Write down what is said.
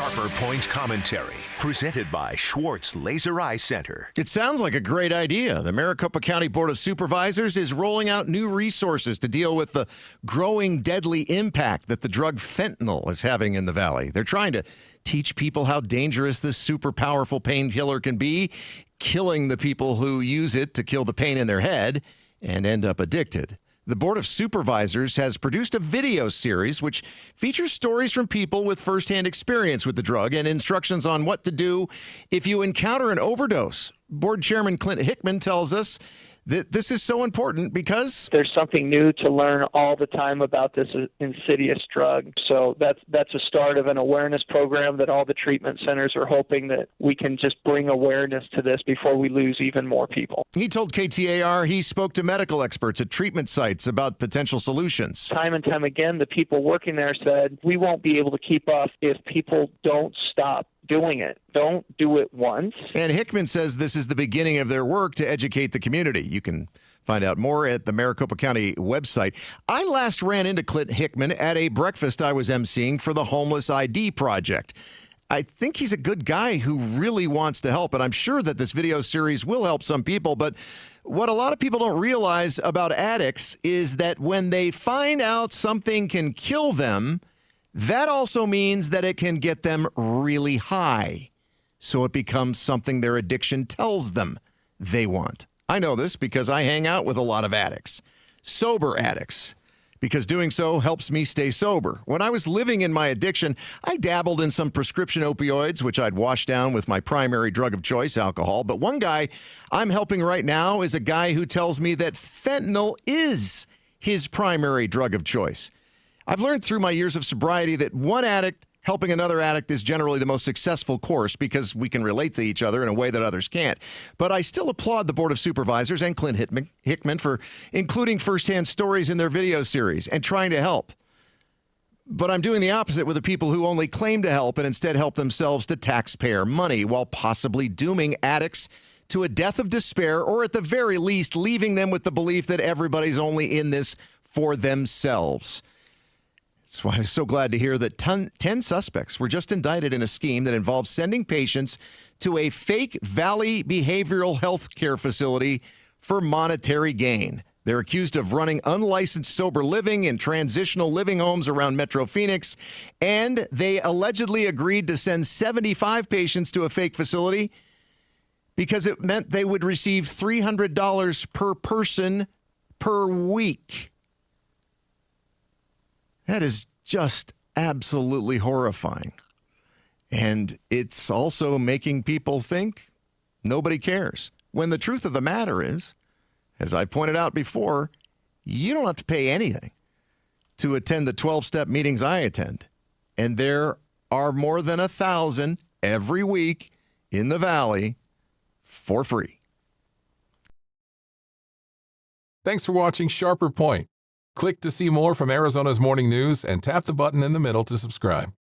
Sharper Point Commentary, presented by Schwartz Laser Eye Center. It sounds like a great idea. The Maricopa County Board of Supervisors is rolling out new resources to deal with the growing deadly impact that the drug fentanyl is having in the valley. They're trying to teach people how dangerous this super powerful painkiller can be, killing the people who use it to kill the pain in their head and end up addicted. The Board of Supervisors has produced a video series which features stories from people with firsthand experience with the drug and instructions on what to do if you encounter an overdose. Board Chairman Clint Hickman tells us that this is so important because there's something new to learn all the time about this insidious drug. So that's a start of an awareness program that all the treatment centers are hoping that we can just bring awareness to this before we lose even more people. He told KTAR he spoke to medical experts at treatment sites about potential solutions. Time and time again, the people working there said, we won't be able to keep up if people don't stop doing it. Don't do it once. And Hickman says this is the beginning of their work to educate the community. You can find out more at the Maricopa County website. I last ran into Clint Hickman at a breakfast I was emceeing for the Homeless ID Project. I think he's a good guy who really wants to help, and I'm sure that this video series will help some people. But what a lot of people don't realize about addicts is that when they find out something can kill them, that also means that it can get them really high. So it becomes something their addiction tells them they want. I know this because I hang out with a lot of addicts, sober addicts, because doing so helps me stay sober. When I was living in my addiction, I dabbled in some prescription opioids, which I'd wash down with my primary drug of choice, alcohol. But one guy I'm helping right now is a guy who tells me that fentanyl is his primary drug of choice. I've learned through my years of sobriety that one addict helping another addict is generally the most successful course because we can relate to each other in a way that others can't. But I still applaud the Board of Supervisors and Clint Hickman for including firsthand stories in their video series and trying to help. But I'm doing the opposite with the people who only claim to help and instead help themselves to taxpayer money while possibly dooming addicts to a death of despair, or at the very least leaving them with the belief that everybody's only in this for themselves. That's why I was so glad to hear that 10 suspects were just indicted in a scheme that involves sending patients to a fake Valley behavioral health care facility for monetary gain. They're accused of running unlicensed sober living in transitional living homes around Metro Phoenix, and they allegedly agreed to send 75 patients to a fake facility because it meant they would receive $300 per person per week. That is just absolutely horrifying. And it's also making people think nobody cares. When the truth of the matter is, as I pointed out before, you don't have to pay anything to attend the 12-step meetings I attend. And there are more than 1,000 every week in the Valley for free. Thanks for watching Sharper Point. Click to see more from Arizona's Morning News and tap the button in the middle to subscribe.